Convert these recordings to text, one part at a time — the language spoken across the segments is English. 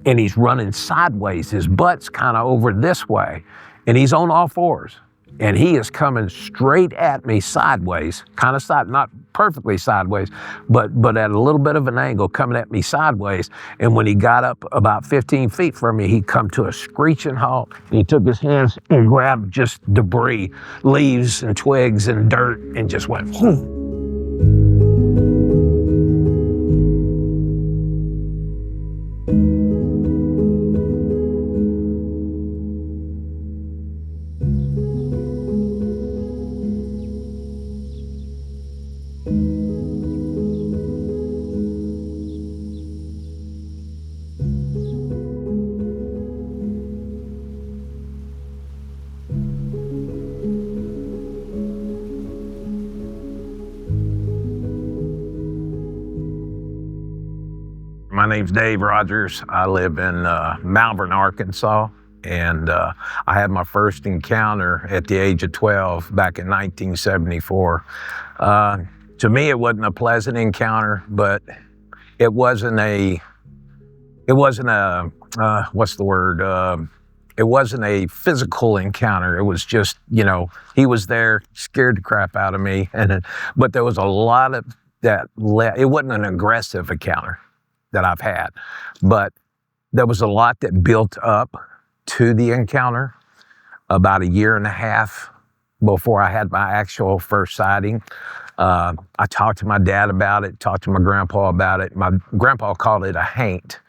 and he's running sideways. His butt's kind of over this way, and he's on all fours. And he is coming straight at me sideways, kind of not perfectly sideways, but at a little bit of an angle, coming at me sideways. And when he got up about 15 feet from me, he come to a screeching halt. And he took his hands and grabbed just debris, leaves and twigs and dirt, and just went, whoo. My name's Dave Rogers. I live in Malvern, Arkansas, and I had my first encounter at the age of 12 back in 1974. To me, it wasn't a pleasant encounter, but it wasn't a physical encounter. It was just, he was there, scared the crap out of me, but there was a lot of that. It wasn't an aggressive encounter that I've had, but there was a lot that built up to the encounter. About a year and a half before I had my actual first sighting, I talked to my dad about it, talked to my grandpa about it. My grandpa called it a haint.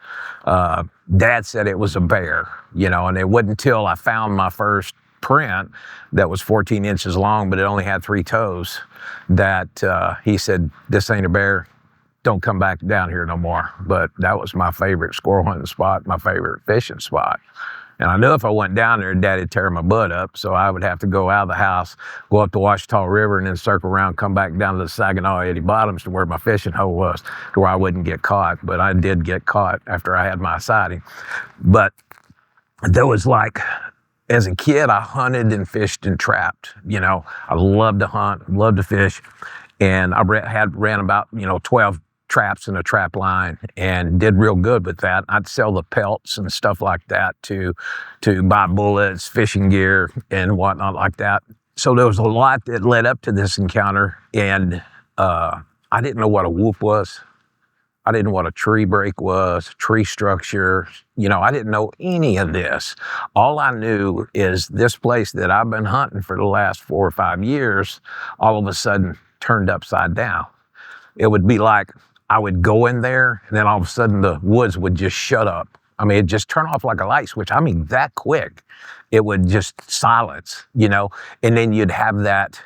Dad said it was a bear, and it wasn't until I found my first print that was 14 inches long, but it only had 3 toes, that he said, "This ain't a bear. Don't come back down here no more." But that was my favorite squirrel hunting spot, my favorite fishing spot. And I knew if I went down there, Daddy'd tear my butt up. So I would have to go out of the house, go up the Ouachita River, and then circle around, come back down to the Saginaw Eddy Bottoms to where my fishing hole was, to where I wouldn't get caught. But I did get caught after I had my sighting. But there was as a kid, I hunted and fished and trapped. I loved to hunt, loved to fish. And I ran about, 12 traps in a trap line and did real good with that. I'd sell the pelts and stuff like that to buy bullets, fishing gear, and whatnot like that. So there was a lot that led up to this encounter, and I didn't know what a whoop was. I didn't know what a tree break was, tree structure. I didn't know any of this. All I knew is this place that I've been hunting for the last 4 or 5 years, all of a sudden turned upside down. It would be like I would go in there, and then all of a sudden the woods would just shut up. It'd just turn off like a light switch. That quick. It would just silence, and then you'd have that.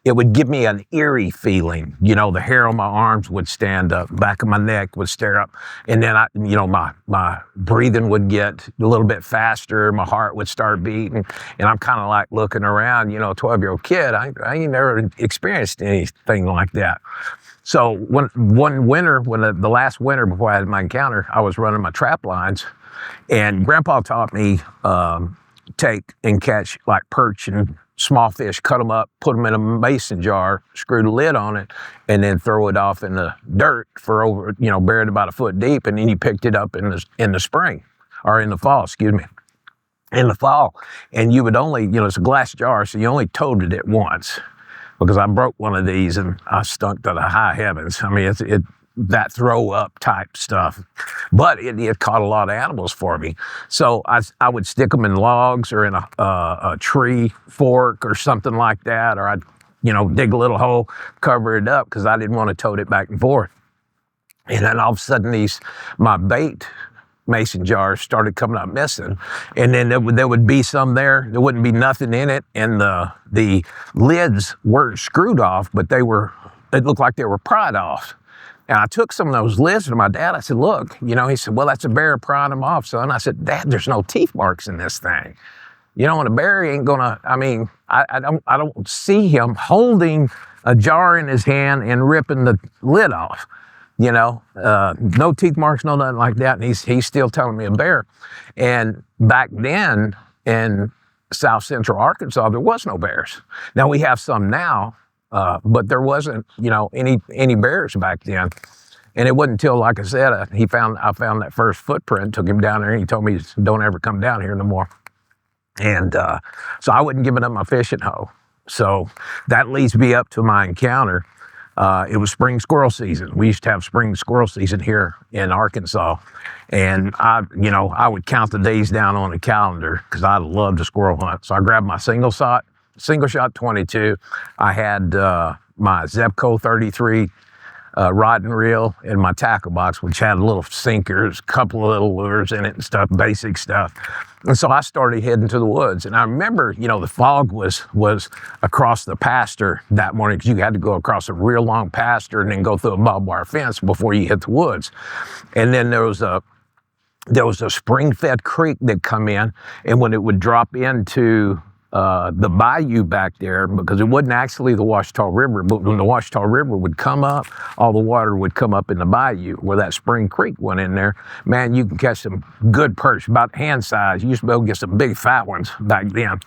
It would give me an eerie feeling. The hair on my arms would stand up, back of my neck would stare up, and then my breathing would get a little bit faster, my heart would start beating, and I'm kind of like looking around, 12-year-old kid, I ain't never experienced anything like that. So one winter, the last winter before I had my encounter, I was running my trap lines, and Grandpa taught me take and catch like perch and small fish, cut them up, put them in a mason jar, screw the lid on it, and then throw it off in the dirt for over, buried about a foot deep, and then you picked it up in the spring, or in the fall, excuse me. In the fall, and you would only, it's a glass jar, so you only toted it once, because I broke one of these and I stunk to the high heavens. It's that throw up type stuff, but it caught a lot of animals for me. So I would stick them in logs or in a tree fork or something like that, or I'd dig a little hole, cover it up, because I didn't want to tote it back and forth. And then all of a sudden my bait mason jars started coming up missing, and then there would be some there wouldn't be nothing in it, and the lids weren't screwed off, but it looked like they were pried off. And I took some of those lids to my dad. I said, "Look," he said, "Well, that's a bear prying them off, son." I said, "Dad, there's no teeth marks in this thing. And a bear ain't gonna." I don't see him holding a jar in his hand and ripping the lid off. No teeth marks, no nothing like that. And he's still telling me a bear. And back then in South Central Arkansas, there was no bears. Now we have some now, but there wasn't, any bears back then. And it wasn't until, like I said, I found that first footprint, took him down there, and he told me, don't ever come down here no more. And so I wasn't giving up my fishing hoe. So that leads me up to my encounter. It was spring squirrel season. We used to have spring squirrel season here in Arkansas. And I would count the days down on the calendar because I loved to squirrel hunt. So I grabbed my single shot 22. I had my Zebco 33 rod and reel in my tackle box, which had little sinkers, a couple of little lures in it and stuff, basic stuff. And so I started heading to the woods. And I remember, the fog was across the pasture that morning, because you had to go across a real long pasture and then go through a barbed wire fence before you hit the woods. And then there was a spring-fed creek that come in, and when it would drop into the bayou back there, because it wasn't actually the Ouachita River, but when the Ouachita River would come up, all the water would come up in the bayou where that spring creek went in there. Man, you can catch some good perch, about hand size. You used to be able to get some big fat ones back then,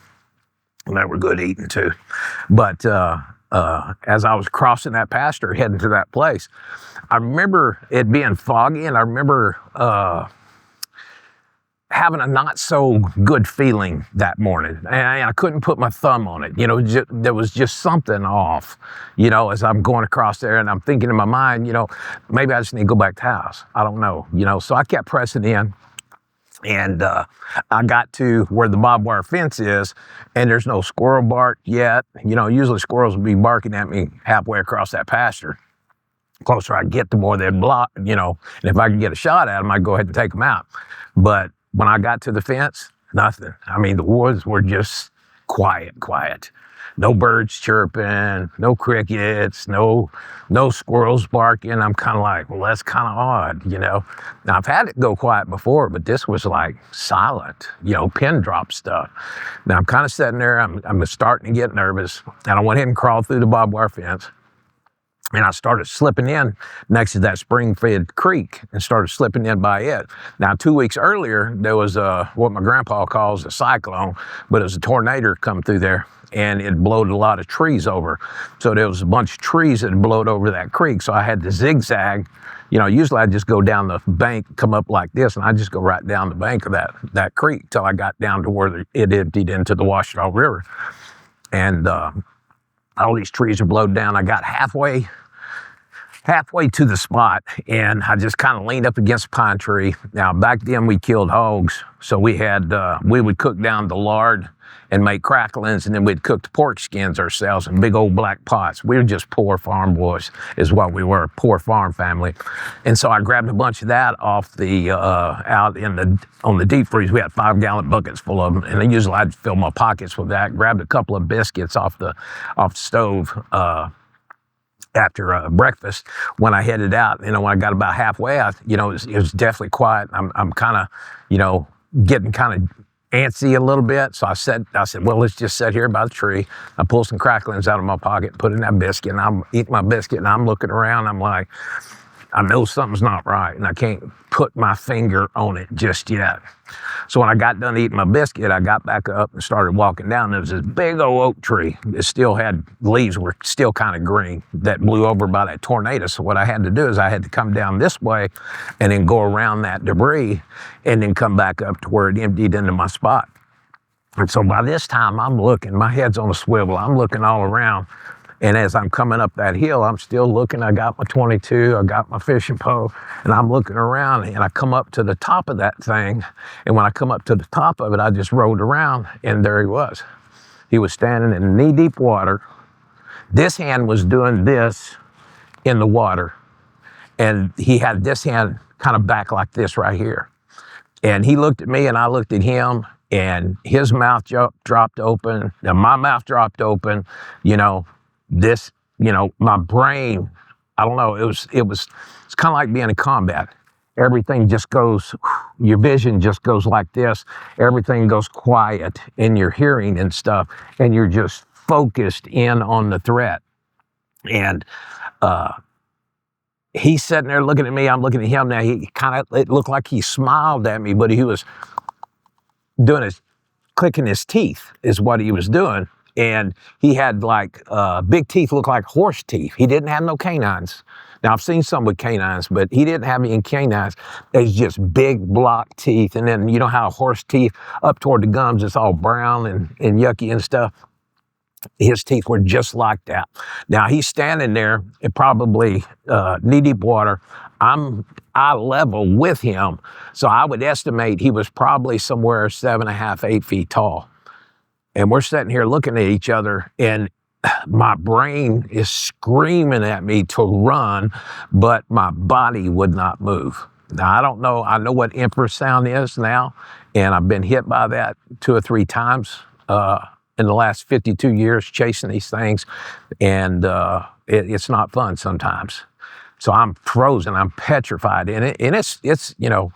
and they were good eating too. But as I was crossing that pasture heading to that place, I remember it being foggy, and I remember having a not so good feeling that morning. And I couldn't put my thumb on it. There was just something off, as I'm going across there, and I'm thinking in my mind, maybe I just need to go back to the house. I don't know, so I kept pressing in. And I got to where the barbed wire fence is, and there's no squirrel bark yet. Usually squirrels would be barking at me halfway across that pasture. The closer I get, the more they'd block, and if I could get a shot at them, I'd go ahead and take them out. But when I got to the fence, nothing. I mean, the woods were just quiet. No birds chirping, no crickets, no squirrels barking. I'm kind of like, well, that's kind of odd, Now, I've had it go quiet before, but this was like silent, pin drop stuff. Now, I'm kind of sitting there. I'm starting to get nervous, and I went ahead and crawled through the barbed wire fence. And I started slipping in next to that spring-fed creek and started slipping in by it. Now, 2 weeks earlier, there was what my grandpa calls a cyclone, but it was a tornado come through there, and it blowed a lot of trees over. So there was a bunch of trees that blowed over that creek. So I had to zigzag. Usually I just go down the bank, come up like this, and I just go right down the bank of that creek till I got down to where it emptied into the Ouachita River. And all these trees are blowed down. I got halfway to the spot, and I just kind of leaned up against a pine tree. Now, back then we killed hogs, so we would cook down the lard and make cracklings, and then we'd cook the pork skins ourselves in big old black pots. We were just poor farm boys, is what we were, a poor farm family. And so I grabbed a bunch of that off the on the deep freeze. We had 5-gallon buckets full of them, and then usually I'd fill my pockets with that. Grabbed a couple of biscuits off the stove after breakfast when I headed out. When I got about halfway, it was definitely quiet. I'm kind of, getting kind of antsy a little bit. So I said, well, let's just sit here by the tree. I pulled some cracklings out of my pocket, put in that biscuit, and I'm eating my biscuit, and I'm looking around. I'm like, I know something's not right, and I can't put my finger on it just yet. So when I got done eating my biscuit, I got back up and started walking down. There was this big old oak tree that still had leaves were still kind of green that blew over by that tornado. So what I had to do is I had to come down this way and then go around that debris and then come back up to where it emptied into my spot. And so by this time, I'm looking, my head's on a swivel. I'm looking all around. And as I'm coming up that hill, I'm still looking. I got my 22, I got my fishing pole, and I'm looking around, and I come up to the top of that thing. And when I come up to the top of it, I just rode around, and there he was. He was standing in knee-deep water. This hand was doing this in the water, and he had this hand kind of back like this right here. And he looked at me, and I looked at him, and his mouth dropped open, and my mouth dropped open, my brain, I don't know, it's kind of like being in combat. Everything just goes, your vision just goes like this. Everything goes quiet in your hearing and stuff, and you're just focused in on the threat. And he's sitting there looking at me, I'm looking at him. Now, it looked like he smiled at me, but he was clicking his teeth is what he was doing. And he had big teeth, looked like horse teeth. He didn't have no canines. Now, I've seen some with canines, but he didn't have any canines. There's just big block teeth. And then, you know how horse teeth up toward the gums, it's all brown and yucky and stuff. His teeth were just like that. Now, he's standing there in probably knee-deep water. I'm eye level with him. So I would estimate he was probably somewhere 7.5, 8 feet tall. And we're sitting here looking at each other, and my brain is screaming at me to run, but my body would not move. Now, I don't know. I know what infrasound is now, and I've been hit by that 2 or 3 times in the last 52 years chasing these things, and it's not fun sometimes. So I'm frozen. I'm petrified in it, and it's you know,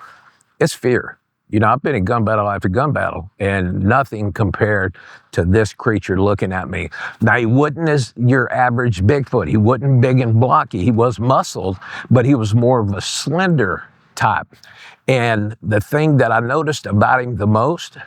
it's fear. You know, I've been in gun battle after gun battle, and nothing compared to this creature looking at me. Now, he wasn't as your average Bigfoot. He wasn't big and blocky. He was muscled, but he was more of a slender type. And the thing that I noticed about him the most,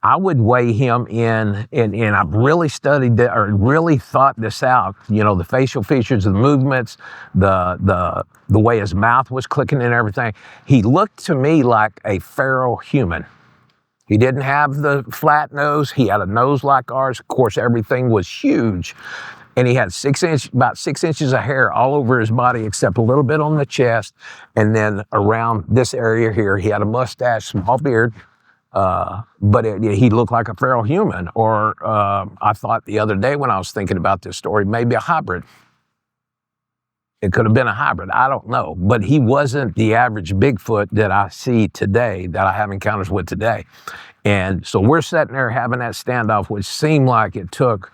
I would weigh him in, and I've really studied that, or really thought this out. You know, the facial features, the movements, the way his mouth was clicking and everything. He looked to me like a feral human. He didn't have the flat nose. He had a nose like ours. Of course, everything was huge. And he had about 6 inches of hair all over his body, except a little bit on the chest. And then around this area here, he had a mustache, small beard. But he looked like a feral human. Or I thought the other day when I was thinking about this story, maybe a hybrid. It could have been a hybrid. I don't know. But he wasn't the average Bigfoot that I see today, that I have encounters with today. And so we're sitting there having that standoff, which seemed like it took,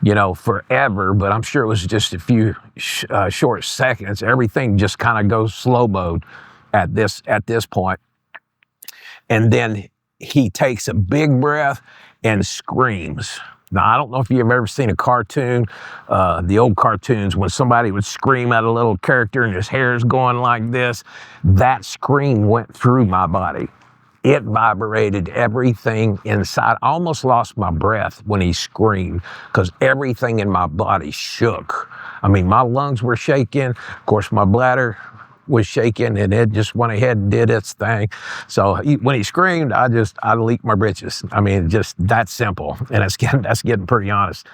you know, forever, but I'm sure it was just a few short seconds. Everything just kind of goes slow mode at this point. And then he takes a big breath and screams. Now, I don't know if you've ever seen a cartoon, the old cartoons, when somebody would scream at a little character and his hair's going like this. That scream went through my body. It vibrated everything inside. I almost lost my breath when he screamed because everything in my body shook. I mean, my lungs were shaking. Of course, my bladder was shaking, and it just went ahead and did its thing. So when he screamed, I leaked my britches. I mean, just that simple. And that's getting pretty honest.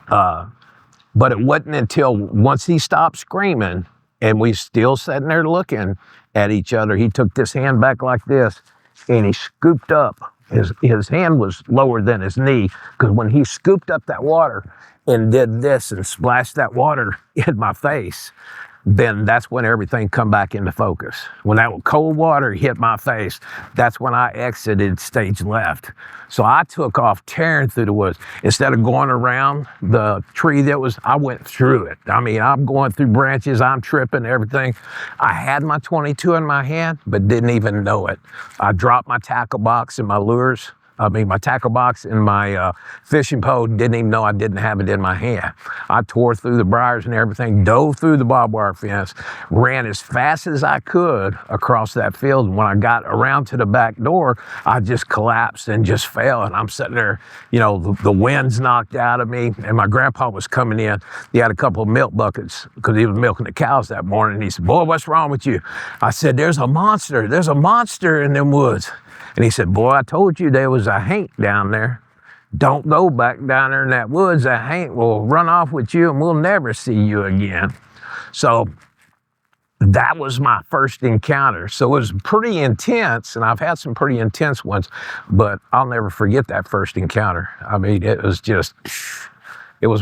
But it wasn't until once he stopped screaming and we still sitting there looking at each other, he took this hand back like this and he scooped up. His hand was lower than his knee, because when he scooped up that water and did this and splashed that water in my face, then that's when everything come back into focus. When that cold water hit my face, that's when I exited stage left. So I took off tearing through the woods. Instead of going around the tree I went through it. I mean, I'm going through branches, I'm tripping, everything. I had my 22 in my hand, but didn't even know it. I dropped my tackle box and my lures. My tackle box and my fishing pole, didn't even know I didn't have it in my hand. I tore through the briars and everything, dove through the barbed wire fence, ran as fast as I could across that field. And when I got around to the back door, I just collapsed and just fell. And I'm sitting there, you know, the wind's knocked out of me. And my grandpa was coming in. He had a couple of milk buckets because he was milking the cows that morning. And he said, "Boy, what's wrong with you?" I said, There's a monster in them woods." And he said, "Boy, I told you there was a haint down there. Don't go back down there in that woods. That haint will run off with you and we'll never see you again." So that was my first encounter. So it was pretty intense, and I've had some pretty intense ones, but I'll never forget that first encounter. I mean, it was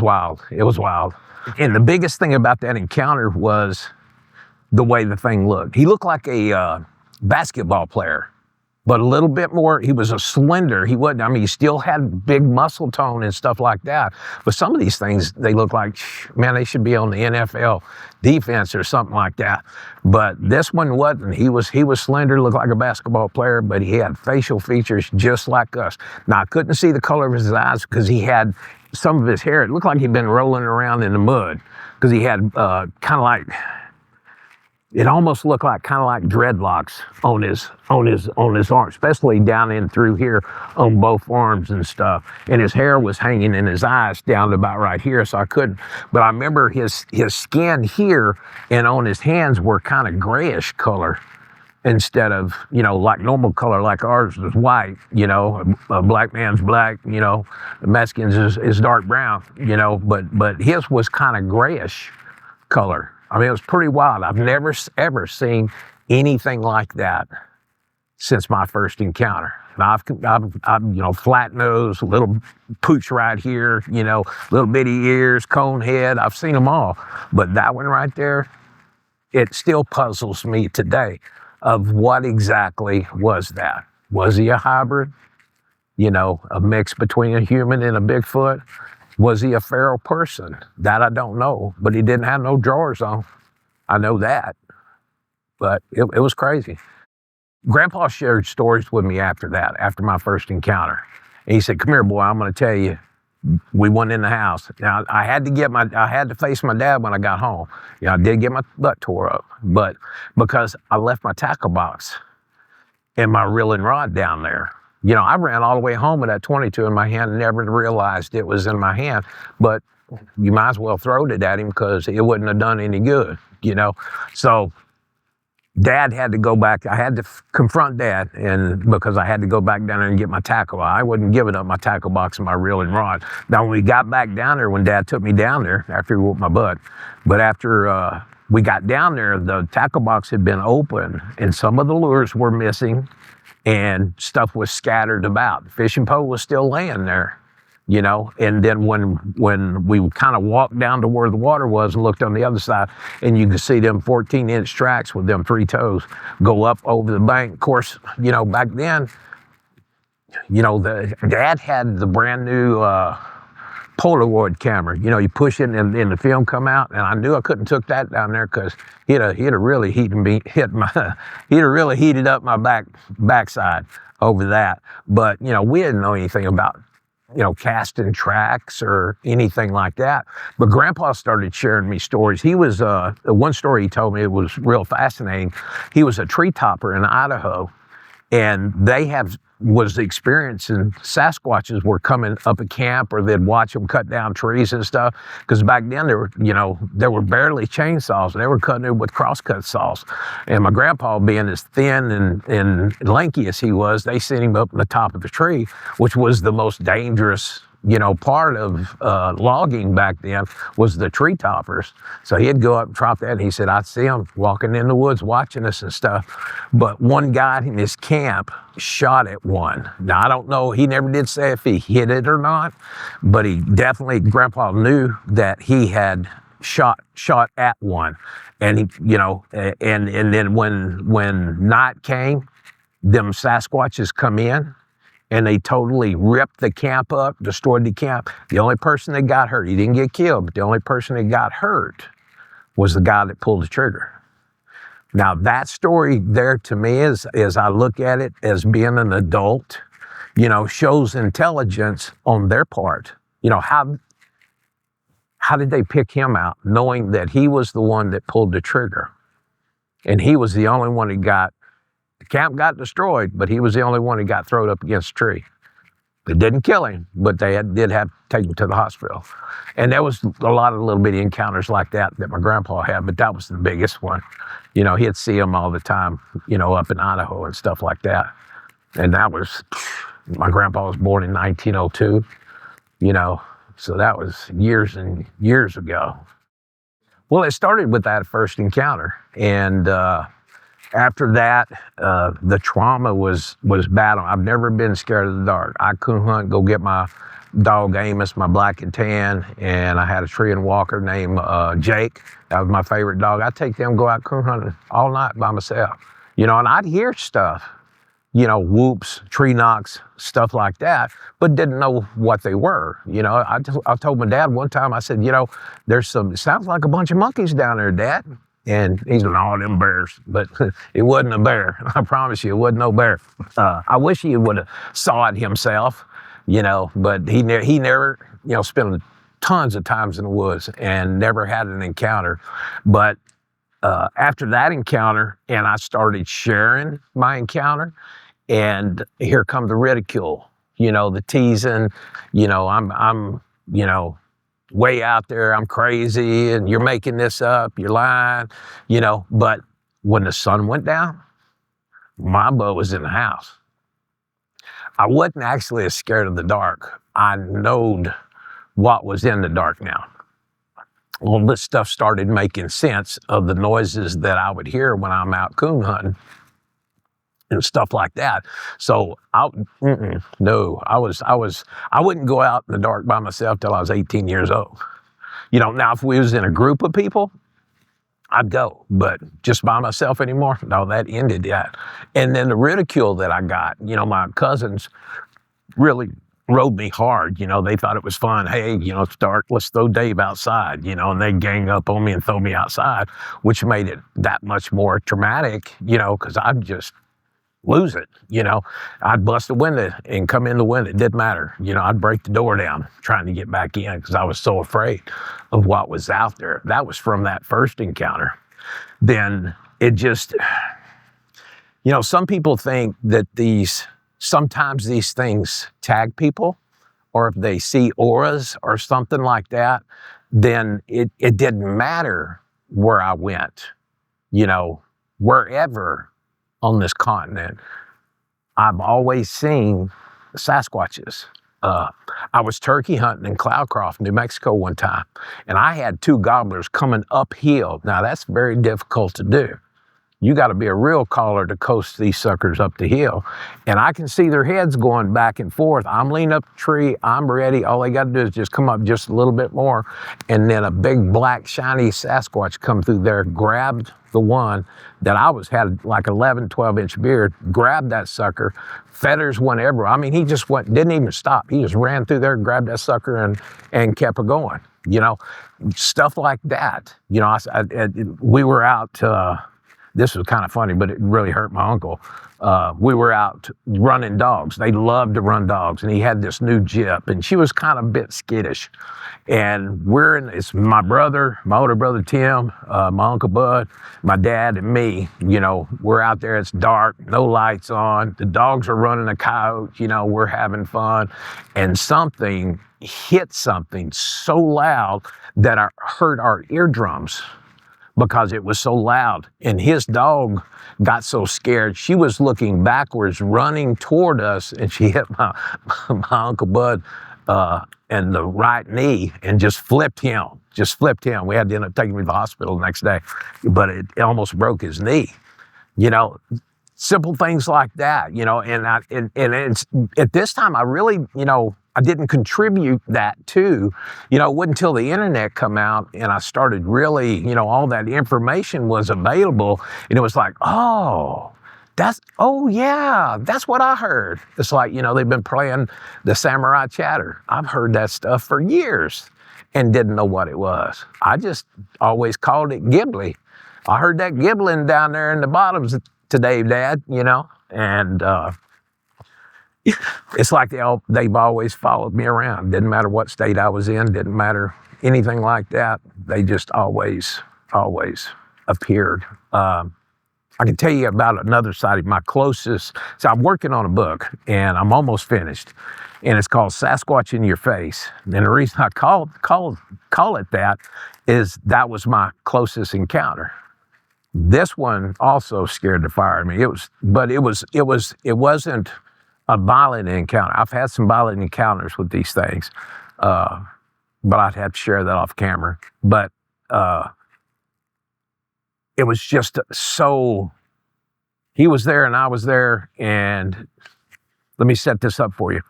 wild. It was wild. And the biggest thing about that encounter was the way the thing looked. He looked like a basketball player, but a little bit more. He was a slender. He wasn't, I mean, he still had big muscle tone and stuff like that. But some of these things, they look like, man, they should be on the NFL defense or something like that. But this one wasn't. He was slender, looked like a basketball player, but he had facial features just like us. Now, I couldn't see the color of his eyes because he had some of his hair. It looked like he'd been rolling around in the mud because he had kind of like, it almost looked like kind of like dreadlocks on his arm, especially down in through here on both arms and stuff. And his hair was hanging in his eyes down to about right here, so I couldn't. But I remember his skin here and on his hands were kind of grayish color instead of, you know, like normal color, like ours was white. You know, a black man's black. You know, the Mexican's is dark brown. You know, but his was kind of grayish color. I mean, it was pretty wild. I've never ever seen anything like that since my first encounter. And I've you know, flat nose, little pooch right here, you know, little bitty ears, cone head. I've seen them all, but that one right there, it still puzzles me today. Of what exactly was that? Was he a hybrid? You know, a mix between a human and a Bigfoot? Was he a feral person? That I don't know, but he didn't have no drawers on. I know that, but it was crazy. Grandpa shared stories with me after that, after my first encounter. And he said, "Come here, boy, I'm going to tell you, we went in the house." Now, I had to face my dad when I got home. You know, I did get my butt tore up, but because I left my tackle box and my reeling rod down there. You know, I ran all the way home with that 22 in my hand and never realized it was in my hand. But you might as well throw it at him because it wouldn't have done any good, you know. So Dad had to go back. I had to confront Dad, and because I had to go back down there and get my tackle. I wasn't giving up my tackle box and my reeling rod. Now, when we got back down there, when Dad took me down there, after he whooped my butt, but after we got down there, the tackle box had been open, and some of the lures were missing, and stuff was scattered about. The fishing pole was still laying there, you know. And then when we kind of walked down to where the water was and looked on the other side, and you could see them 14-inch tracks with them 3 toes go up over the bank. Of course, you know, back then, you know, the Dad had the brand new Polaroid camera. You know, you push it and the film come out, and I knew I couldn't took that down there because he'd have really heated up my backside over that. But you know, we didn't know anything about, you know, casting tracks or anything like that. But Grandpa started sharing me stories. He was one story he told me, it was real fascinating. He was a tree topper in Idaho, and they was experiencing Sasquatches were coming up a camp, or they'd watch them cut down trees and stuff. Because back then there were barely chainsaws. They were cutting it with crosscut saws. And my grandpa, being as thin and lanky as he was, they sent him up in the top of a tree, which was the most dangerous, you know, part of logging back then, was the tree toppers. So he'd go up and drop that, and he said, "I'd see him walking in the woods watching us and stuff." But one guy in his camp shot at one. Now, I don't know, he never did say if he hit it or not, but he definitely, Grandpa knew that he had shot at one. And he, you know, and then when night came, them Sasquatches come in, and they totally ripped the camp up, destroyed the camp. The only person that got hurt, he didn't get killed, but the only person that got hurt was the guy that pulled the trigger. Now, that story there to me, as I look at it as being an adult, you know, shows intelligence on their part. You know, how did they pick him out, knowing that he was the one that pulled the trigger? And he was the only one that the camp got destroyed, but he was the only one who got thrown up against a tree. They didn't kill him, but they did have to take him to the hospital. And there was a lot of little bitty encounters like that my grandpa had, but that was the biggest one. You know, he'd see them all the time, you know, up in Idaho and stuff like that. And that was, my grandpa was born in 1902, you know, so that was years and years ago. Well, it started with that first encounter, and after that, the trauma was bad. I've never been scared of the dark. I could hunt, go get my dog Amos, my black and tan, and I had a tree and walker named Jake. That was my favorite dog. I'd take them, go out coon hunting all night by myself. You know, and I'd hear stuff, you know, whoops, tree knocks, stuff like that, but didn't know what they were. You know, I told my dad one time, I said, you know, it sounds like a bunch of monkeys down there, Dad. And he's like, "Oh, them bears." But it wasn't a bear. I promise you, it wasn't no bear. I wish he would have saw it himself, you know, but he never, you know, spent tons of times in the woods and never had an encounter. But After that encounter, and I started sharing my encounter, and here come the ridicule, the teasing, I'm, way out there, I'm crazy, and you're making this up, you're lying, But when the sun went down, my bow was in the house. I wasn't actually as scared of the dark. I knowed what was in the dark now. All this stuff started making sense of the noises that I would hear when I'm out coon hunting and stuff like that. So I wouldn't go out in the dark by myself till I was 18 years old. Now if we was in a group of people, I'd go, but just by myself anymore, no, that ended that. And then the ridicule that I got, my cousins really rode me hard. They thought it was fun. Hey, it's dark, let's throw Dave outside, and they gang up on me and throw me outside, which made it that much more traumatic, because I'd just lose it. I'd bust a window and come in the window. It didn't matter. I'd break the door down trying to get back in because I was so afraid of what was out there. That was from that first encounter. Then it just, some people think that sometimes these things tag people, or if they see auras or something like that, then it didn't matter where I went, wherever on this continent, I've always seen Sasquatches. I was turkey hunting in Cloudcroft, New Mexico one time, and I had two gobblers coming uphill. Now that's very difficult to do. You got to be a real caller to coast these suckers up the hill. And I can see their heads going back and forth. I'm leaning up the tree, I'm ready. All they got to do is just come up just a little bit more. And then a big black shiny Sasquatch come through there, grabbed the one that had like 11, 12-inch beard, grabbed that sucker, feathers went everywhere. I mean, he just didn't even stop. He just ran through there, grabbed that sucker and kept it going, stuff like that. We were out, this was kind of funny, but it really hurt my uncle. We were out running dogs. They loved to run dogs, and he had this new Jip, and she was kind of a bit skittish. And it's my brother, my older brother Tim, my uncle Bud, my dad, and me. We're out there. It's dark, no lights on. The dogs are running a coyote. We're having fun, and something hit something so loud that I hurt our eardrums, because it was so loud. And his dog got so scared, she was looking backwards, running toward us, and she hit my Uncle Bud in the right knee and just flipped him. We had to end up taking him to the hospital the next day, but it almost broke his knee. Simple things like that, and it's at this time I really, I didn't contribute that to, it wasn't until the internet come out and I started really, all that information was available, and it was like, that's what I heard. It's like, they've been playing the samurai chatter. I've heard that stuff for years and didn't know what it was. I just always called it gibbly. I heard that gibbling down there in the bottoms today, Dad, and it's like they've always followed me around. Didn't matter what state I was in, didn't matter anything like that. They just always appeared. I can tell you about another side, my closest. So I'm working on a book, and I'm almost finished, and it's called Sasquatch in Your Face. And the reason I call it that is that was my closest encounter. This one also scared the fire out of me. It wasn't a violent encounter. I've had some violent encounters with these things, but I'd have to share that off camera. But it was just so, he was there and I was there, and let me set this up for you.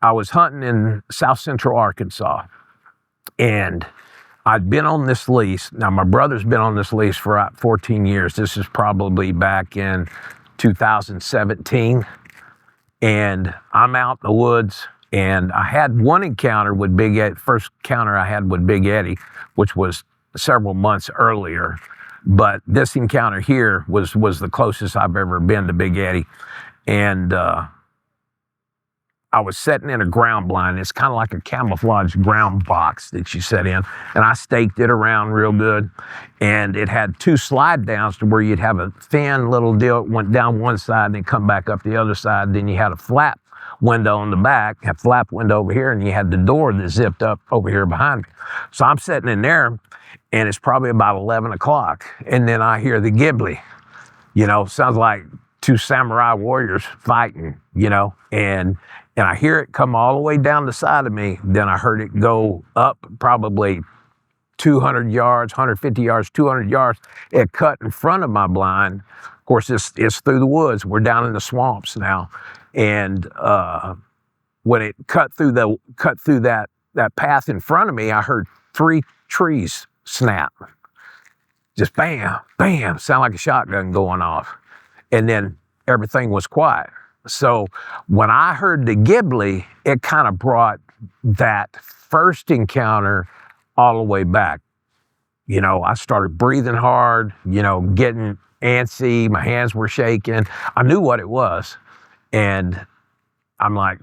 I was hunting in South Central Arkansas, and I'd been on this lease. Now, my brother's been on this lease for 14 years. This is probably back in 2017. And I'm out in the woods, and I had one encounter with Big Eddie. First encounter I had with Big Eddie, which was several months earlier. But this encounter here was the closest I've ever been to Big Eddie. And I was sitting in a ground blind. It's kind of like a camouflage ground box that you set in. And I staked it around real good. And it had 2 slide downs to where you'd have a thin little deal that went down one side and then come back up the other side. Then you had a flap window on the back, a flap window over here, and you had the door that zipped up over here behind me. So I'm sitting in there, and it's probably about 11 o'clock. And then I hear the ghibli. Sounds like 2 samurai warriors fighting, and I hear it come all the way down the side of me. Then I heard it go up probably 200 yards, 150 yards, 200 yards. It cut in front of my blind. Of course, it's through the woods. We're down in the swamps now. And when it cut through that path in front of me, I heard 3 trees snap. Just bam, bam, sound like a shotgun going off. And then everything was quiet. So when I heard the ghibli, it kind of brought that first encounter all the way back. I started breathing hard, getting antsy. My hands were shaking. I knew what it was. And I'm like,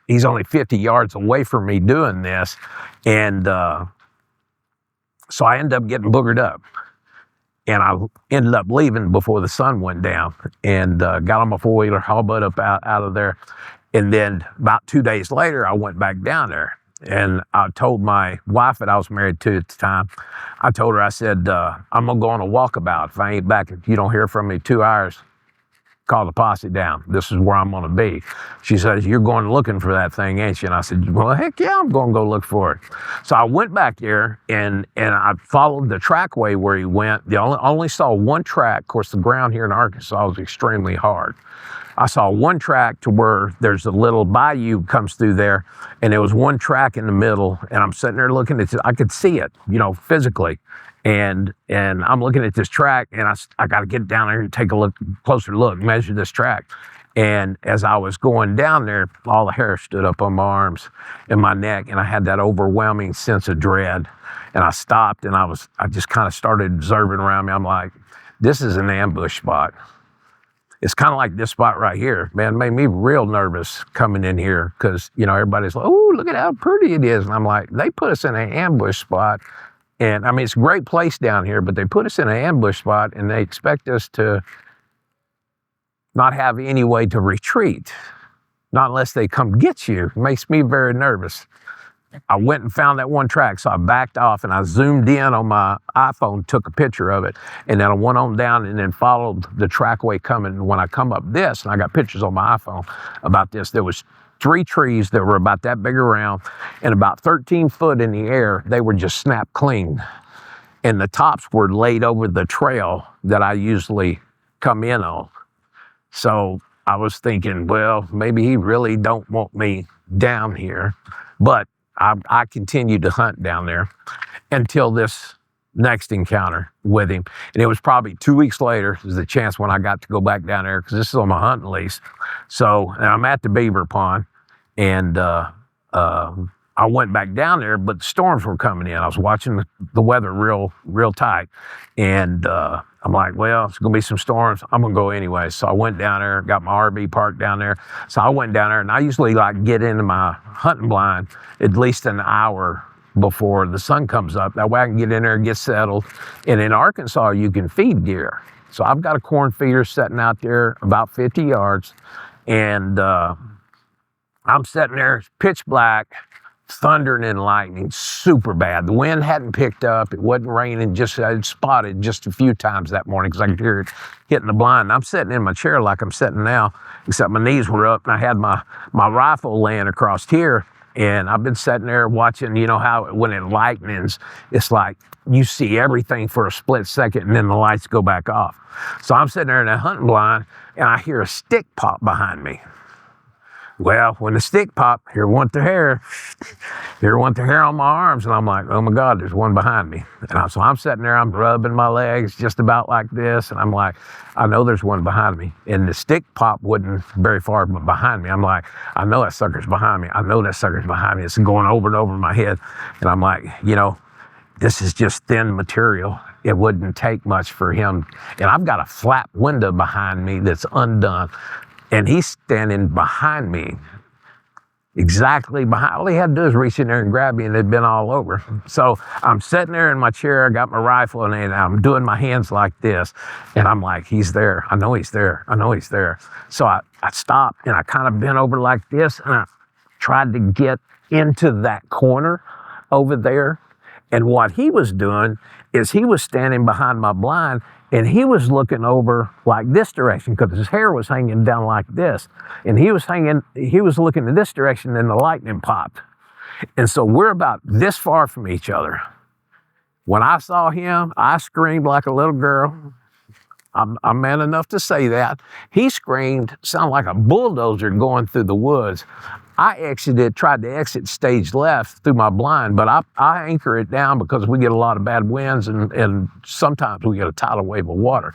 he's only 50 yards away from me doing this. And so I ended up getting boogered up. And I ended up leaving before the sun went down, and got on my 4-wheeler, hauled butt up out of there. And then about 2 days later, I went back down there, and I told my wife that I was married to at the time, I told her, I said, I'm going to go on a walkabout. If I ain't back, if you don't hear from me 2 hours, call the posse down. This is where I'm going to be. She says, you're going looking for that thing, ain't you? And I said, well, heck yeah, I'm going to go look for it. So I went back there, and I followed the trackway where he went. Only saw one track. Of course, the ground here in Arkansas is extremely hard. I saw one track to where there's a little bayou comes through there, and there was one track in the middle, and I'm sitting there looking at it. I could see it, physically. And I'm looking at this track, and I got to get down there and take a closer look, measure this track. And as I was going down there, all the hair stood up on my arms and my neck, and I had that overwhelming sense of dread. And I stopped, and I just kind of started observing around me. I'm like, this is an ambush spot. It's kind of like this spot right here. Man, it made me real nervous coming in here because, everybody's like, oh, look at how pretty it is. And I'm like, they put us in an ambush spot. And I mean, it's a great place down here, but they put us in an ambush spot and they expect us to not have any way to retreat, not unless they come get you. It makes me very nervous. I went and found that one track, so I backed off and I zoomed in on my iPhone, took a picture of it, and then I went on down and then followed the trackway coming. And when I come up this, and I got pictures on my iPhone about this, there was 3 trees that were about that big around and about 13 foot in the air. They were just snapped clean. And the tops were laid over the trail that I usually come in on. So I was thinking, well, maybe he really don't want me down here. But I continued to hunt down there until this next encounter with him. And it was probably 2 weeks later, was the chance when I got to go back down there, because this is on my hunting lease. So and I'm at the beaver pond, and I went back down there, but the storms were coming in. I was watching the weather real tight. And I'm like, well, it's going to be some storms. I'm going to go anyway. So I went down there, got my RV parked down there. So I went down there, and I usually get into my hunting blind at least an hour before the sun comes up. That way I can get in there and get settled. And in Arkansas, you can feed deer. So I've got a corn feeder sitting out there about 50 yards. And I'm sitting there, pitch black, thundering and lightning, super bad. The wind hadn't picked up. It wasn't raining. I'd spotted just a few times that morning because I could hear it hitting the blind. And I'm sitting in my chair like I'm sitting now, except my knees were up, and I had my rifle laying across here. And I've been sitting there watching, how when it lightnings, it's like you see everything for a split second, and then the lights go back off. So I'm sitting there in that hunting blind, and I hear a stick pop behind me. Well, when the stick popped, here went the hair. Here went the hair on my arms, and I'm like, oh my God, there's one behind me. And so I'm sitting there, I'm rubbing my legs just about like this, and I'm like, I know there's one behind me. And the stick pop wasn't very far behind me. I'm like, I know that sucker's behind me. I know that sucker's behind me. It's going over and over in my head. And I'm like, this is just thin material. It wouldn't take much for him. And I've got a flap window behind me that's undone. and he's standing behind me, exactly behind. All he had to do is reach in there and grab me, and it'd been all over. So I'm sitting there in my chair, I got my rifle, and I'm doing my hands like this, and I'm like, he's there. I know he's there. I know he's there. So I stopped, and I kind of bent over like this, and I tried to get into that corner over there. And what he was doing is he was standing behind my blind, and he was looking over like this direction because his hair was hanging down like this. And he was looking in this direction, and the lightning popped. And so we're about this far from each other. When I saw him, I screamed like a little girl. I'm man enough to say that. He screamed, sounded like a bulldozer going through the woods. I tried to exit stage left through my blind, but I anchor it down because we get a lot of bad winds and sometimes we get a tidal wave of water.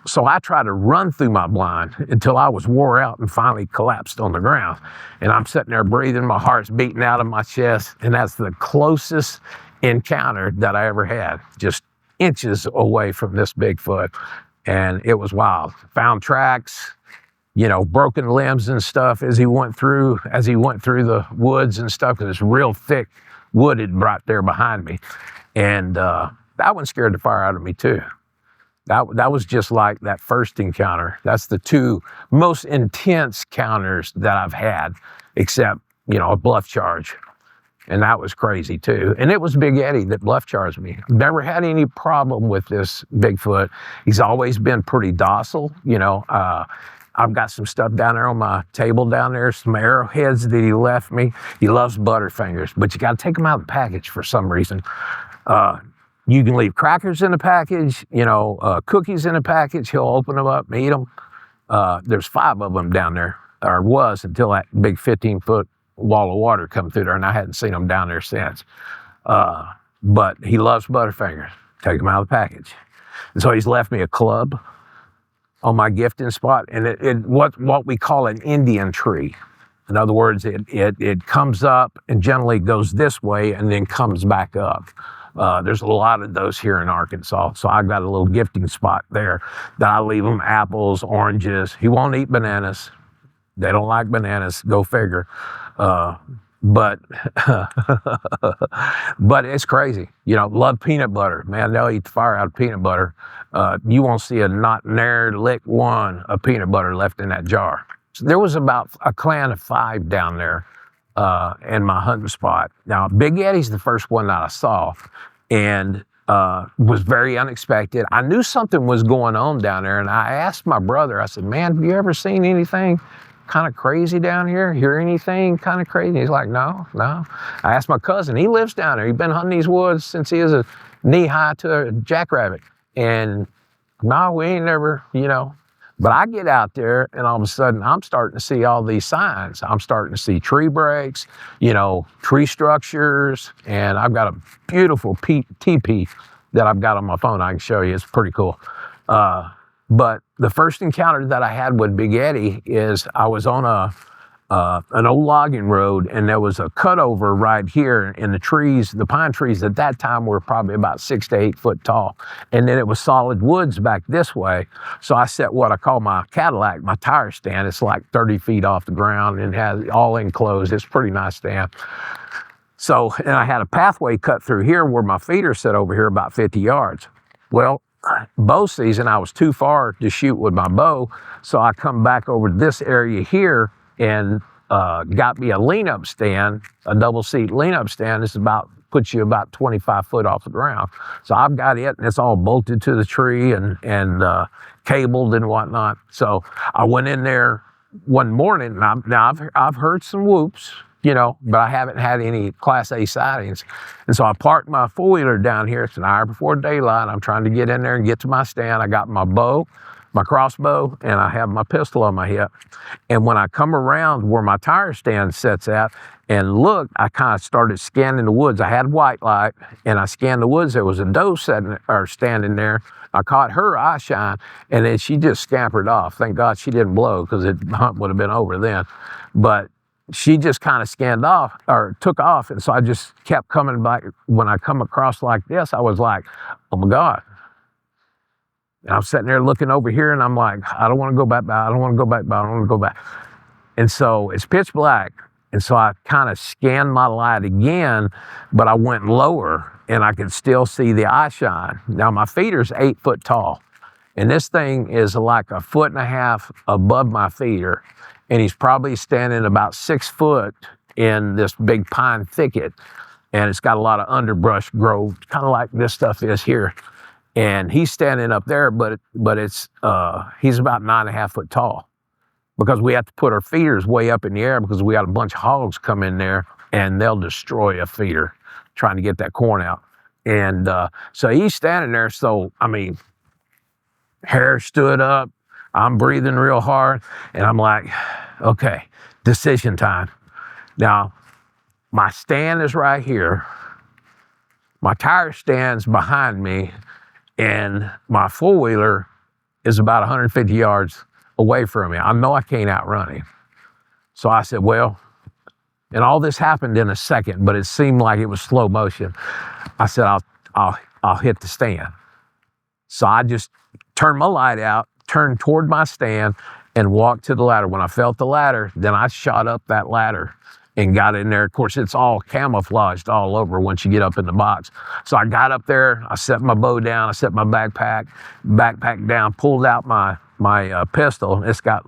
So I tried to run through my blind until I was wore out and finally collapsed on the ground. And I'm sitting there breathing, my heart's beating out of my chest, and that's the closest encounter that I ever had, just inches away from this Bigfoot. And it was wild. Found tracks, broken limbs and stuff as he went through the woods and stuff, because it's real thick wooded right there behind me. And that one scared the fire out of me too. That was just like that first encounter. That's the two most intense encounters that I've had, except, a bluff charge. And that was crazy too. And it was Big Eddie that bluff charged me. Never had any problem with this Bigfoot. He's always been pretty docile. I've got some stuff down there on my table down there, some arrowheads that he left me. He loves Butterfingers, but you got to take them out of the package for some reason. You can leave crackers in the package, cookies in the package. He'll open them up and eat them. There's 5 of them down there, or was, until that big 15-foot wall of water come through there, and I hadn't seen them down there since. But he loves Butterfingers. Take them out of the package. And so he's left me a club on my gifting spot, and what we call an Indian tree. In other words, it comes up and generally goes this way and then comes back up. There's a lot of those here in Arkansas, so I've got a little gifting spot there that I leave him apples, oranges. He won't eat bananas. They don't like bananas, go figure. But it's crazy. Love peanut butter. Man, they'll eat the fire out of peanut butter. You won't see a not near lick one of peanut butter left in that jar. So there was about a clan of 5 down there in my hunting spot. Now, Big Eddie's the first one that I saw, and was very unexpected. I knew something was going on down there, and I asked my brother, I said, man, have you ever seen anything kind of crazy down here? Hear anything kind of crazy? He's like, no. I asked my cousin, he lives down there. He's been hunting these woods since he was a knee-high to a jackrabbit. And no, we ain't never, But I get out there, and all of a sudden, I'm starting to see all these signs. I'm starting to see tree breaks, tree structures, and I've got a beautiful teepee that I've got on my phone. I can show you. It's pretty cool. But the first encounter that I had with Big Eddie is I was on an old logging road, and there was a cutover right here, and the trees, the pine trees at that time were probably about 6 to 8 foot tall. And then it was solid woods back this way. So I set what I call my Cadillac, my tire stand. It's like 30 feet off the ground and has all enclosed. It's a pretty nice stand. So, and I had a pathway cut through here where my feeder set over here about 50 yards. Well, bow season, I was too far to shoot with my bow, so I come back over this area here and got me a lean-up stand, a double-seat lean-up stand. This puts you about 25 foot off the ground. So I've got it, and it's all bolted to the tree and cabled and whatnot. So I went in there one morning, and I've heard some whoops, but I haven't had any Class A sightings. And so I parked my four-wheeler down here. It's an hour before daylight. I'm trying to get in there and get to my stand. I got my bow, my crossbow, and I have my pistol on my hip. And when I come around where my tire stand sets at and look, I kind of started scanning the woods. I had white light, and I scanned the woods. There was a doe standing there. I caught her eye shine, and then she just scampered off. Thank God she didn't blow, because the hunt would have been over then. But she just kind of took off. And so I just kept coming back. When I come across like this, I was like, oh my God, And I'm sitting there looking over here, and I'm like, I don't want to go back, I don't want to go back, I don't want to go back. And so it's pitch black. And so I kind of scanned my light again, but I went lower and I could still see the eye shine. Now my feeder's 8 foot tall, and this thing is like 1.5 feet above my feeder. And he's probably standing about 6 foot in this big pine thicket. And it's got a lot of underbrush growth, kind of like this stuff is here. And he's standing up there, but it's he's about 9.5 foot tall, because we have to put our feeders way up in the air because we got a bunch of hogs come in there and they'll destroy a feeder trying to get that corn out. And so he's standing there. So, I mean, hair stood up. I'm breathing real hard. And I'm like, okay, decision time. Now, my stand is right here. My tire stand's behind me. And my four-wheeler is about 150 yards away from me. I know I can't outrun him. So I said, well, and all this happened in a second, but it seemed like it was slow motion. I said, I'll hit the stand. So I just turned my light out, turned toward my stand, and walked to the ladder. When I felt the ladder, then I shot up that ladder and got in there. Of course, it's all camouflaged all over once you get up in the box. So I got up there, I set my bow down, I set my backpack down, pulled out my pistol. It's got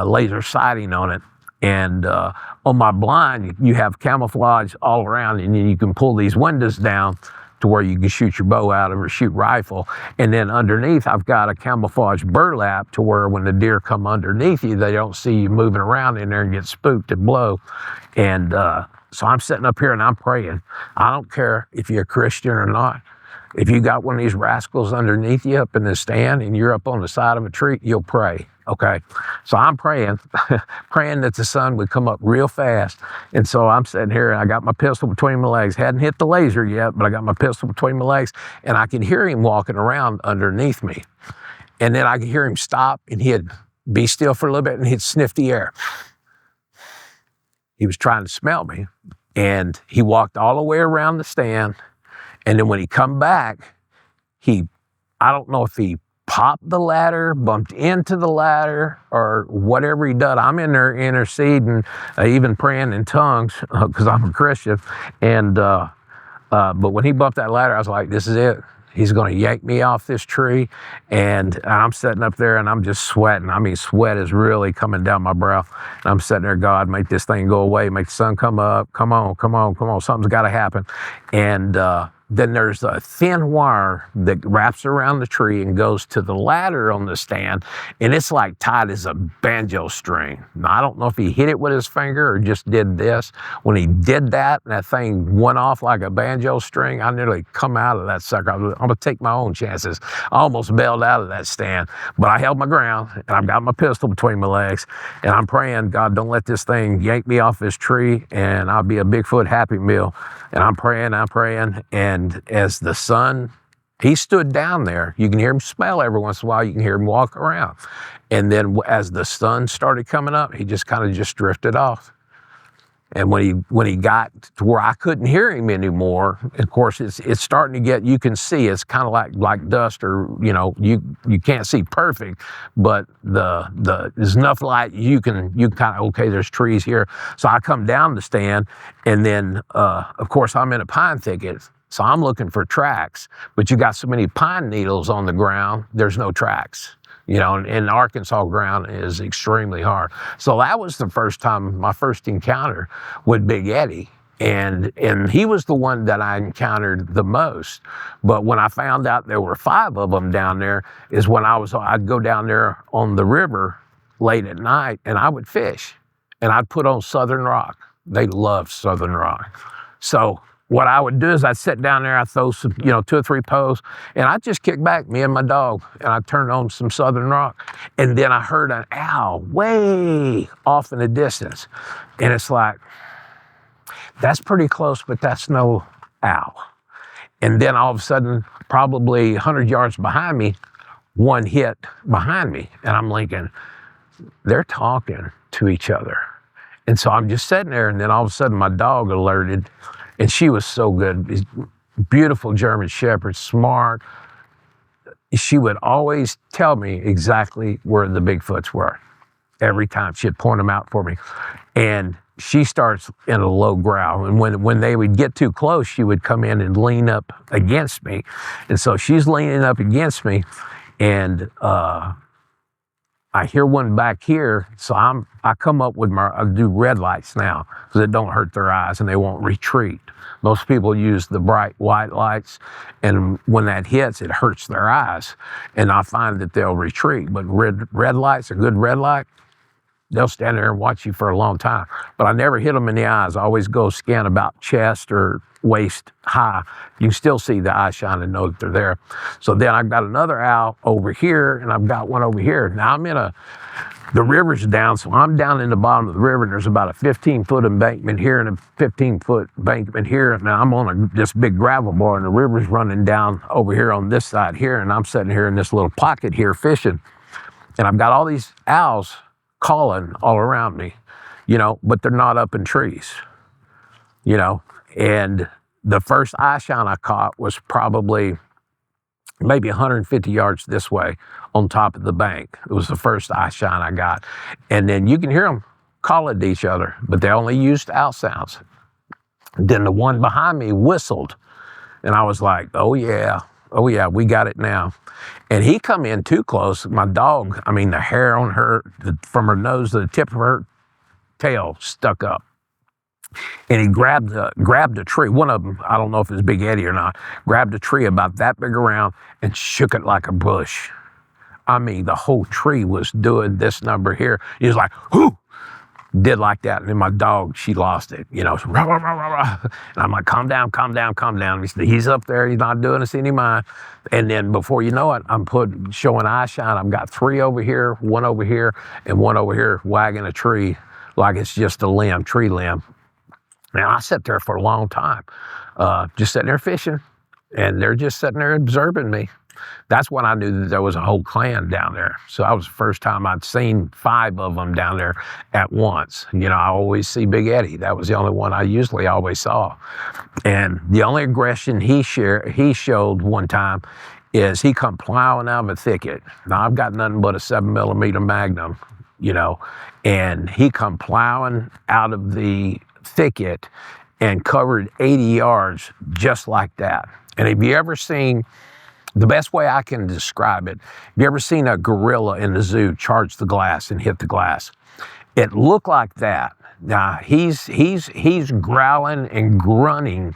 laser sighting on it. And on my blind, you have camouflage all around, and then you can pull these windows down to where you can shoot your bow out of or shoot rifle. And then underneath, I've got a camouflage burlap to where when the deer come underneath you, they don't see you moving around in there and get spooked and blow. And so I'm sitting up here and I'm praying. I don't care if you're a Christian or not. If you got one of these rascals underneath you up in the stand and you're up on the side of a tree, you'll pray, okay? So I'm praying, praying that the sun would come up real fast. And so I'm sitting here and I got my pistol between my legs. Hadn't hit the laser yet, but I got my pistol between my legs, and I could hear him walking around underneath me. And then I could hear him stop, and he'd be still for a little bit and he'd sniff the air. He was trying to smell me, and he walked all the way around the stand. And then when he come back, I don't know if he popped the ladder, bumped into the ladder, or whatever he did. I'm in there interceding, even praying in tongues, because I'm a Christian. And but when he bumped that ladder, I was like, this is it. He's going to yank me off this tree. And I'm sitting up there and I'm just sweating. I mean, sweat is really coming down my brow. And I'm sitting there, God, make this thing go away. Make the sun come up. Come on, come on, come on. Something's got to happen. And then there's a thin wire that wraps around the tree and goes to the ladder on the stand, and it's like tight as a banjo string. Now, I don't know if he hit it with his finger or just did this. When he did that, and that thing went off like a banjo string, I nearly come out of that sucker. I'm gonna take my own chances. I almost bailed out of that stand, but I held my ground, and I've got my pistol between my legs, and I'm praying, God, don't let this thing yank me off this tree, and I'll be a Bigfoot Happy Meal. And I'm praying, and as the sun, he stood down there. You can hear him smell every once in a while. You can hear him walk around. And then as the sun started coming up, he just kind of just drifted off. And when he got to where I couldn't hear him anymore, of course, it's starting to get, you can see, it's kind of like dust, or, you know, you can't see perfect, but there's enough light you kind of, okay, there's trees here. So I come down the stand, and then, of course, I'm in a pine thicket, so I'm looking for tracks, but you got so many pine needles on the ground, there's no tracks. You know, and Arkansas ground is extremely hard. So that was the first time, my first encounter with Big Eddie. And he was the one that I encountered the most. But when I found out there were 5 of them down there, is when I'd go down there on the river late at night, and I would fish. And I'd put on Southern Rock. They love Southern Rock. So what I would do is I'd sit down there, I'd throw some, 2 or 3 posts, and I'd just kick back, me and my dog, and I'd turn on some Southern Rock. And then I heard an owl way off in the distance. And it's like, that's pretty close, but that's no owl. And then all of a sudden, probably 100 yards behind me, one hit behind me. And I'm thinking, they're talking to each other. And so I'm just sitting there, and then all of a sudden my dog alerted. And she was so good. Beautiful German Shepherd, smart. she would always tell me exactly where the Bigfoots were. Every time she'd point them out for me. And she starts in a low growl. And when they would get too close, she would come in and lean up against me. And so she's leaning up against me, and I hear one back here. So I come up with I do red lights now because it don't hurt their eyes and they won't retreat. Most people use the bright white lights, and when that hits, it hurts their eyes. And I find that they'll retreat. But red lights, a good red light, they'll stand there and watch you for a long time. But I never hit them in the eyes. I always go scan about chest or waist high. You can still see the eye shine and know that they're there. So then I've got another owl over here, and I've got one over here. Now I'm the river's down, so I'm down in the bottom of the river, and there's about a 15-foot embankment here and a 15-foot embankment here. Now I'm on this big gravel bar, and the river's running down over here on this side here, and I'm sitting here in this little pocket here fishing. And I've got all these owls calling all around me, but they're not up in trees, and the first eye shine I caught was probably maybe 150 yards this way on top of the bank. It was the first eye shine I got. And then you can hear them calling to each other, but they only used owl sounds. Then the one behind me whistled, and I was like, oh yeah, we got it now. And he come in too close. My dog, the hair on her, from her nose to the tip of her tail stuck up. And he grabbed a tree. One of them, I don't know if it's Big Eddie or not, grabbed a tree about that big around and shook it like a bush. The whole tree was doing this number here. He was like, whoo! Did like that. And then my dog, she lost it, rah, rah, rah, rah, rah. And I'm like, calm down. He said, he's up there. He's not doing us any mind. And then before you know it, I'm showing eye shine. I've got 3 over here, 1 over here, and 1 over here wagging a tree like it's just a tree limb. Man, I sat there for a long time, just sitting there fishing, and they're just sitting there observing me. That's when I knew that there was a whole clan down there. So that was the first time I'd seen 5 of them down there at once. I always see Big Eddie. That was the only one I usually always saw. And the only aggression he showed one time is he come plowing out of a thicket. Now I've got nothing but a 7mm Magnum, and he come plowing out of the thicket and covered 80 yards just like that. And have you ever seen, the best way I can describe it, have you ever seen a gorilla in the zoo charge the glass and hit the glass? It looked like that. Now he's growling and grunting,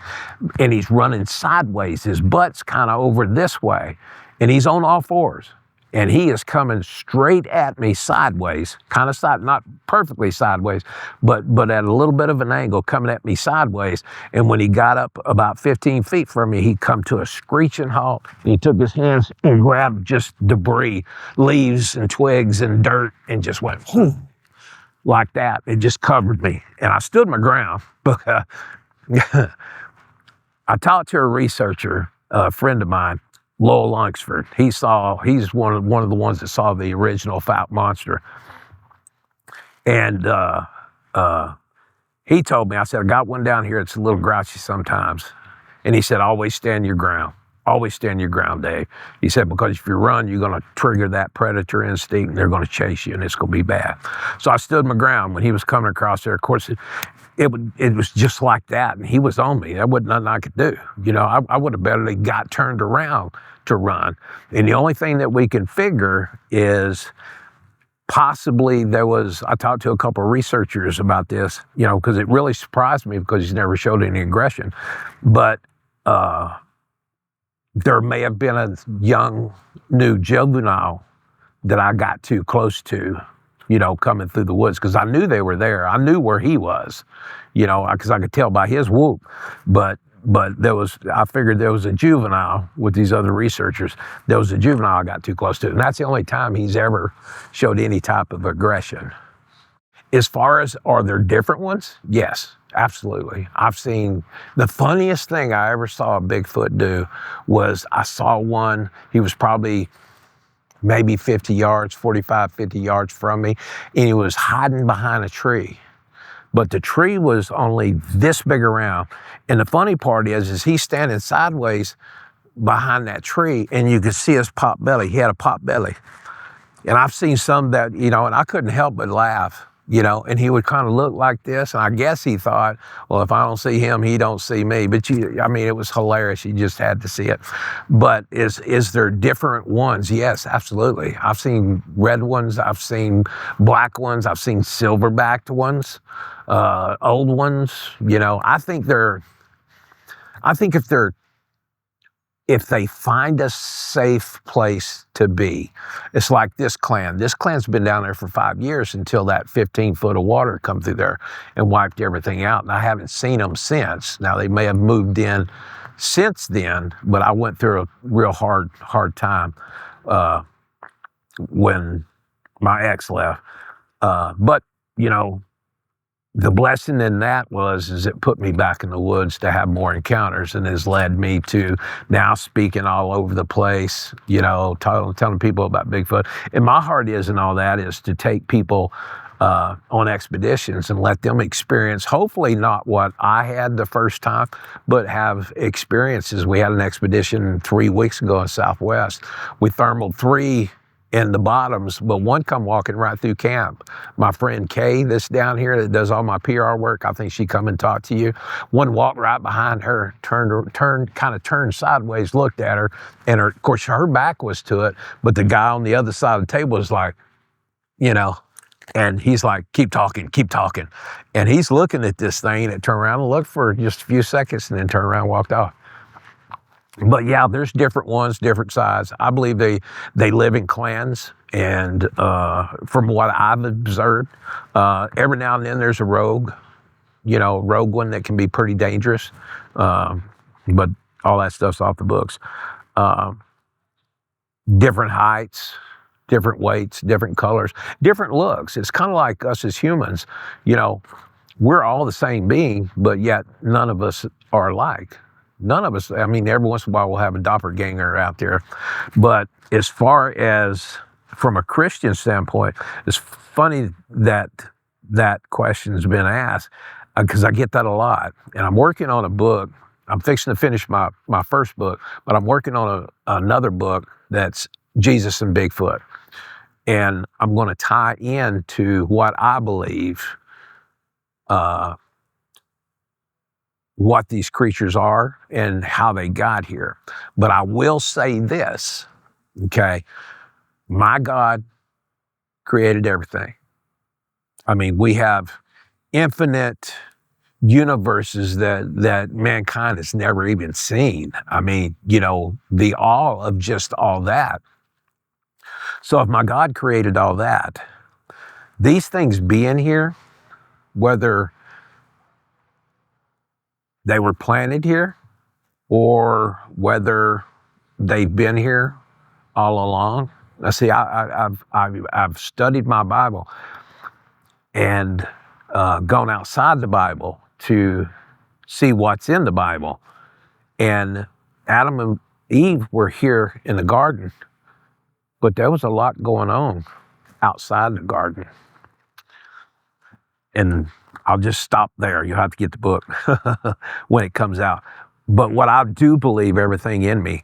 and he's running sideways. His butt's kind of over this way, and he's on all fours. And he is coming straight at me sideways, kind of not perfectly sideways, but at a little bit of an angle, coming at me sideways. And when he got up about 15 feet from me, he come to a screeching halt. And he took his hands and grabbed just debris, leaves and twigs and dirt, and just went whoo, like that. It just covered me. And I stood my ground. But I talked to a researcher, a friend of mine, Lowell Lungsford. He's one of the ones that saw the original fat monster. And he told me, I said, I got one down here. It's a little grouchy sometimes. And he said, always stand your ground. Always stand your ground, Dave. He said, because if you run, you're going to trigger that predator instinct, and they're going to chase you, and it's going to be bad. So I stood my ground when he was coming across there. Of course, it was just like that, and he was on me. There wasn't nothing I could do. I would have better got turned around to run. And the only thing that we can figure is possibly I talked to a couple of researchers about this, because it really surprised me because he's never showed any aggression. But there may have been a young, new juvenile that I got too close to, coming through the woods, because I knew they were there. I knew where he was, because I could tell by his whoop. But I figured there was a juvenile with these other researchers. There was a juvenile I got too close to. And that's the only time he's ever showed any type of aggression. As far as, are there different ones? Yes, absolutely. I've seen, the funniest thing I ever saw a Bigfoot do was I saw one, he was probably maybe 50 yards, 45, 50 yards from me, and he was hiding behind a tree. But the tree was only this big around. And the funny part is he's standing sideways behind that tree, and you could see his pot belly. He had a pot belly. And I've seen some that, and I couldn't help but laugh, and he would kind of look like this. And I guess he thought, well, if I don't see him, he don't see me. But it was hilarious. You just had to see it. But is there different ones? Yes, absolutely. I've seen red ones. I've seen black ones. I've seen silver-backed ones, old ones. I think if they find a safe place to be, it's like this clan. This clan's been down there for 5 years until that 15 foot of water come through there and wiped everything out. And I haven't seen them since. Now, they may have moved in since then, but I went through a real hard time when my ex left. But the blessing in that is it put me back in the woods to have more encounters, and has led me to now speaking all over the place, telling people about Bigfoot. And my heart is in all that is to take people on expeditions and let them experience, hopefully not what I had the first time, but have experiences. We had an expedition 3 weeks ago in Southwest. We thermaled 3 in the bottoms, but one come walking right through camp. My friend Kay, that's down here, that does all my PR work, I think she come and talked to you. One walked right behind her, turned sideways, looked at her, and of course her back was to it, but the guy on the other side of the table was like, and he's like, keep talking. And he's looking at this thing, and it turned around and looked for just a few seconds and then turned around and walked off. But yeah, there's different ones, different size. I believe they live in clans, and from what I've observed, every now and then there's a rogue one that can be pretty dangerous. But all that stuff's off the books. Different heights, different weights, different colors, different looks. It's kind of like us as humans. We're all the same being, but yet none of us are alike. None of us, every once in a while we'll have a doppelganger out there. But as far as from a Christian standpoint, it's funny that that question's been asked, because I get that a lot. And I'm working on a book. I'm fixing to finish my first book, but I'm working on another book that's Jesus and Bigfoot. And I'm going to tie into what I believe what these creatures are and how they got here. But I will say this, okay? My God created everything. We have infinite universes that mankind has never even seen. The awe of just all that. So if my God created all that, these things being here, whether they were planted here or whether they've been here all along. Now, see, I've studied my Bible and gone outside the Bible to see what's in the Bible. And Adam and Eve were here in the garden, but there was a lot going on outside the garden. And I'll just stop there. You'll have to get the book when it comes out. But what I do believe, everything in me,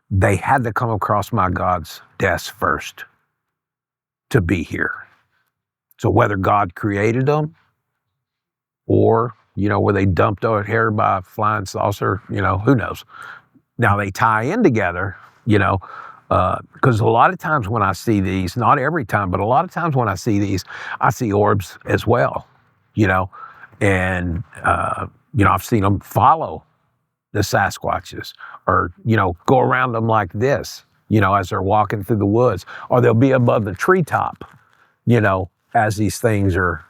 they had to come across my God's desk first to be here. So whether God created them or, were they dumped over here by a flying saucer, who knows? Now they tie in together, because a lot of times when I see these, not every time, but a lot of times when I see these, I see orbs as well. And I've seen them follow the Sasquatches, or, go around them like this, as they're walking through the woods, or they'll be above the treetop, as these things are,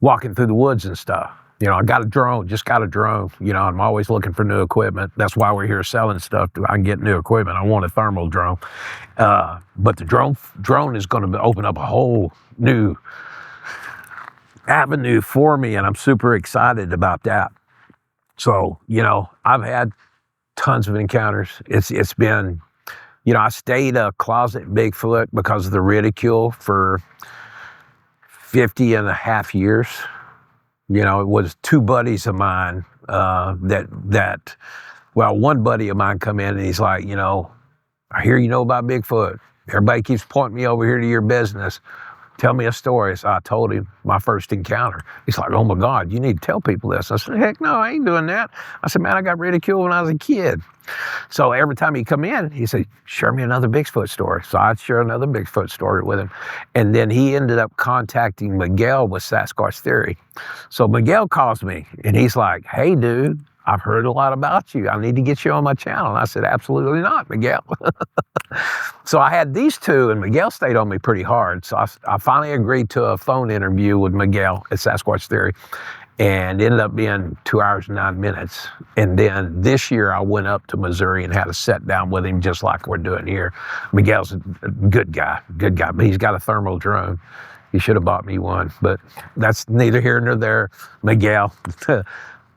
walking through the woods and stuff. I got a drone, I'm always looking for new equipment. That's why we're here selling stuff. I can get new equipment. I want a thermal drone. But the drone is going to open up a whole new avenue for me, and I'm super excited about that. So, I've had tons of encounters. It's been, I stayed a closet Bigfoot because of the ridicule for 50 and a half years. It was two buddies of mine that Well, one buddy of mine come in and he's like, I hear you know about Bigfoot. Everybody keeps pointing me over here to your business. Tell me a story. So I told him my first encounter. He's like, oh my God, you need to tell people this. I said, heck no, I ain't doing that. I said, man, I got ridiculed when I was a kid. So every time he'd come in, he said, share me another Bigfoot story. So I'd share another Bigfoot story with him. And then he ended up contacting Miguel with Sasquatch Theory. So Miguel calls me and he's like, hey dude, I've heard a lot about you. I need to get you on my channel. And I said, absolutely not, Miguel. So I had these two, and Miguel stayed on me pretty hard. So I finally agreed to a phone interview with Miguel at Sasquatch Theory, and it ended up being 2 hours and 9 minutes. And then this year I went up to Missouri and had a sit down with him just like we're doing here. Miguel's a good guy, but he's got a thermal drone. He should have bought me one, but that's neither here nor there, Miguel.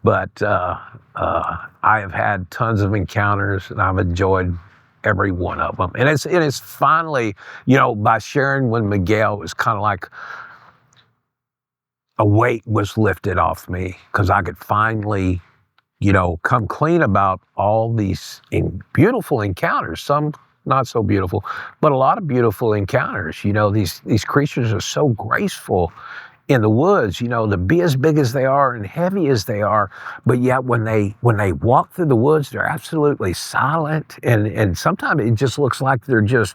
But I have had tons of encounters, and I've enjoyed every one of them. And it's finally, by sharing with Miguel, it was kind of like a weight was lifted off me, because I could finally, come clean about all these beautiful encounters. Some not so beautiful, but a lot of beautiful encounters. These creatures are so graceful in the woods, to be as big as they are and heavy as they are, but yet when they walk through the woods, they're absolutely silent, and sometimes it just looks like they're just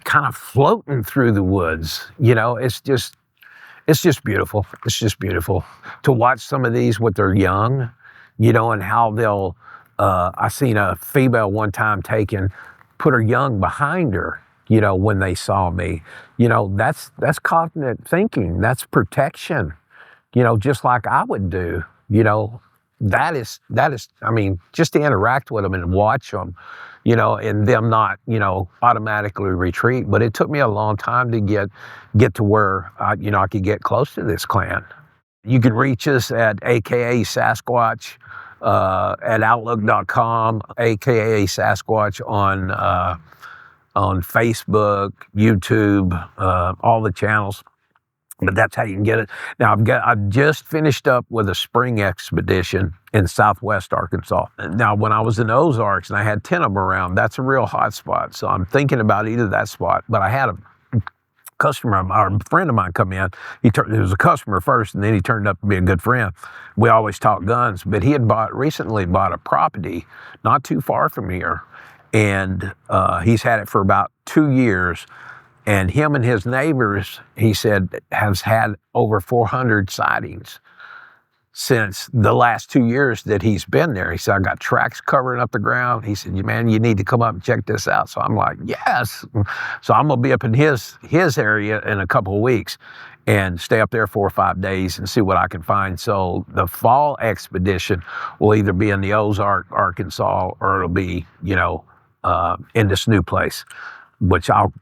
kind of floating through the woods. It's just beautiful. It's just beautiful to watch some of these with their young, and how they'll. I seen a female one time put her young behind her. When they saw me, that's confident thinking. That's protection, just like I would do. That is, I mean, just to interact with them and watch them, and them not, automatically retreat. But it took me a long time to get to where, I could get close to this clan. You can reach us at AKA Sasquatch, at outlook.com, AKA Sasquatch on Facebook, YouTube, all the channels, but that's how you can get it. Now I've just finished up with a spring expedition in Southwest Arkansas. Now, when I was in Ozarks and I had 10 of them around, that's a real hot spot. So I'm thinking about either that spot, but I had a customer or a friend of mine come in. He was a customer first, and then he turned up to be a good friend. We always talk guns, but he had recently bought a property not too far from here. And he's had it for about 2 years. And him and his neighbors, he said, has had over 400 sightings since the last 2 years that he's been there. He said, I got tracks covering up the ground. He said, man, you need to come up and check this out. So I'm like, yes. So I'm going to be up in his area in a couple of weeks and stay up there 4 or 5 days and see what I can find. So the fall expedition will either be in the Ozark, Arkansas, or it'll be, in this new place, which I'll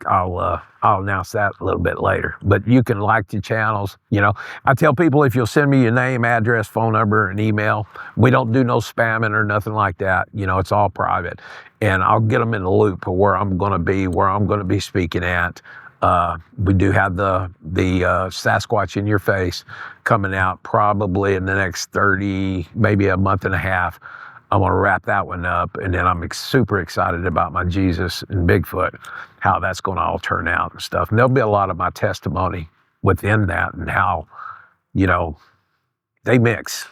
announce that a little bit later. But you can like the channels. I tell people, if you'll send me your name, address, phone number, and email, we don't do no spamming or nothing like that. It's all private, and I'll get them in the loop of where I'm going to be, where I'm going to be speaking at. We do have the Sasquatch in Your Face coming out probably in the next 30, maybe a month and a half. I'm going to wrap that one up, and then I'm super excited about my Jesus and Bigfoot, how that's going to all turn out and stuff. And there'll be a lot of my testimony within that and how, they mix.